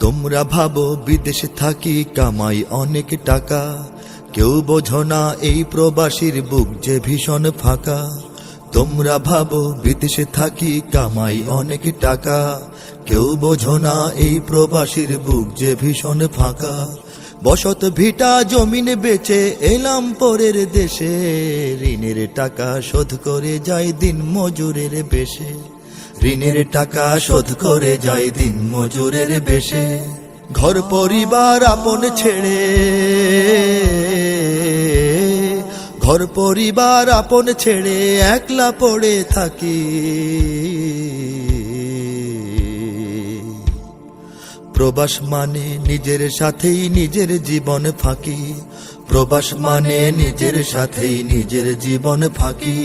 তোমরা ভাবো বিদেশে থাকি কামাই অনেক টাকা, কেউ বোঝো না এই প্রবাসীর বুক যে ভীষণ ফাঁকা। তোমরা ভাবো বিদেশে থাকি কামাই অনেক টাকা, কেউ বোঝো না এই প্রবাসীর বুক যে ভীষণ ফাঁকা। বসত ভিটা জমিন বেচে এলাম পরের দেশে, ঋণের টাকা শোধ করে যাই দিন মজুরের বেশে, ঋণের টাকা শোধ করে যাই দিন মজুরের বেশে। ঘর পরিবার আপন ছেড়ে, ঘর পরিবার আপন ছেড়ে একলা পড়ে থাকি। প্রবাস মানে নিজের সাথেই নিজের জীবন ফাঁকি, প্রবাস মানে নিজের সাথেই নিজের জীবন ফাঁকি।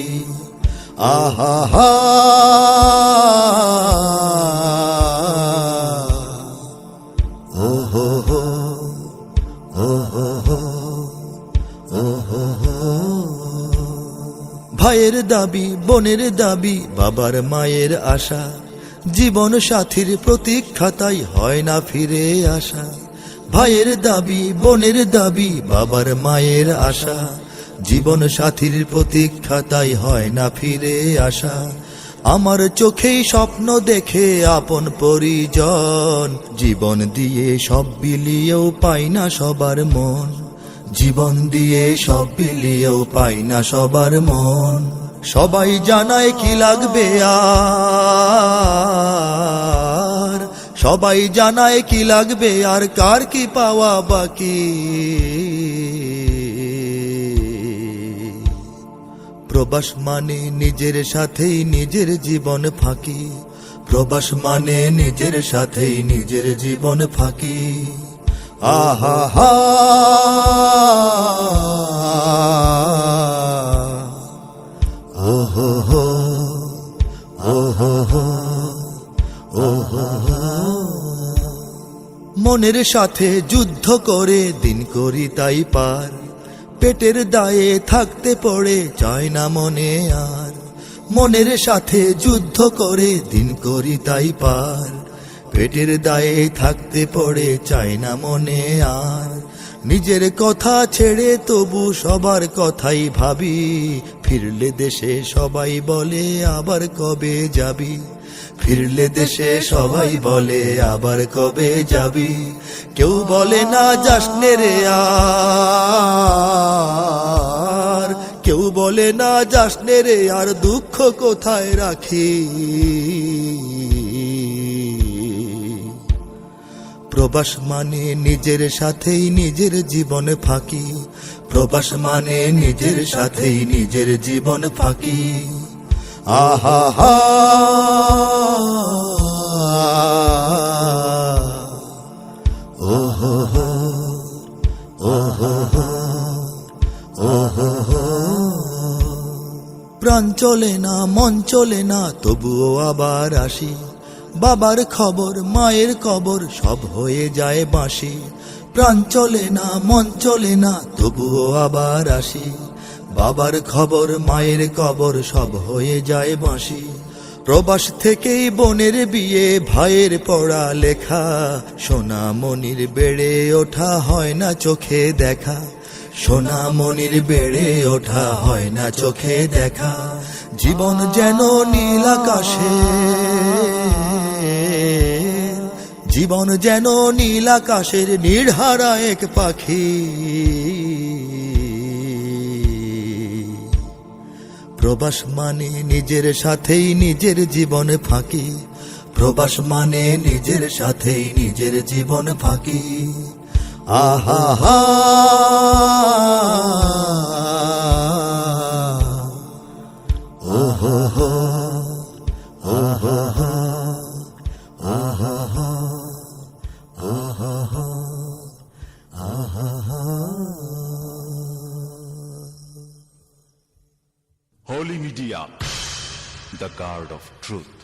আহা হা ও হো হো ও হো হো ও হো হো। ভাইয়ের দাবি বোনের দাবি বাবার মায়ের আশা, জীবন সাথীর প্রতীক্ষাতাই হয় না ফিরে আসা। ভাইয়ের দাবি বোনের দাবি বাবার মায়ের আশা, জীবন সাথীর প্রতীক্ষাতাই হয় না ফিরে আসা। আমার চোখেই স্বপ্ন দেখে আপন পরিজন, জীবন দিয়ে সব বিলিয়েও পাই না সবার মন, জীবন দিয়ে সব বিলিয়েও পাই না সবার মন। সবাই জানায় কি লাগবে আর, সবাই জানায় কি লাগবে আর, কার কি পাওয়া বাকি। প্রবাস মানে নিজের সাথেই নিজের জীবন ফাঁকি, প্রবাস মানে নিজের সাথেই নিজের জীবন ফাঁকি। আহা হা ও হো হো ও হো হো ও হো হো। মনের সাথে যুদ্ধ করে দিন করি তাই পার, পেটের দায়ে থাকতে পড়ে চায় না মনে আর। মনের সাথে যুদ্ধ করে দিন করি তাই পার, পেটের দায়ে থাকতে পড়ে চায় না মনে আর। নিজের কথা ছেড়ে তবু সবার কথাই ভাবি, ফিরলে দেশে সবাই বলে আবার কবে যাবি, ফিরলে দেশে সবাই বলে আবার কবে যাবি। কেউ বলে না যাসনে রে আর, কেউ বলে না যাসনে রে আর, দুঃখ কোথায় রাখি। প্রবাস মানে নিজের সাথেই নিজের জীবন ফাঁকি, প্রবাস মানে নিজের সাথেই নিজের জীবন ফাঁকি। আহা হা ও হো হো ও হো হো ও হো হো। প্রাণ চলে না মন চলে না তবুও আবার আসি, বাবার খবর মায়ের কবর সব হয়ে যায় বাঁশি। প্রাণ চলে না মন চলে না তবুও আবার আসি, বাবার খবর মায়ের কবর সব হয়ে যায় বাঁশি। প্রবাস থেকেই বোনের বিয়ে ভাইয়ের পড়া লেখা, সোনা মনির বেড়ে ওঠা হয় না চোখে দেখা, সোনা মনির বেড়ে ওঠা হয় না চোখে দেখা। জীবন যেন নীল আকাশে, জীবন যেন নীল আকাশের নির্হারা এক পাখি। প্রবাস মানে নিজের সাথেই নিজের জীবন ফাঁকি, প্রবাস মানে নিজের সাথেই নিজের জীবন ফাঁকি। আহা হা ও হো হো ও হো হো ও হো হো ও হো হো ও হো হো। Holy Media, the guard of truth.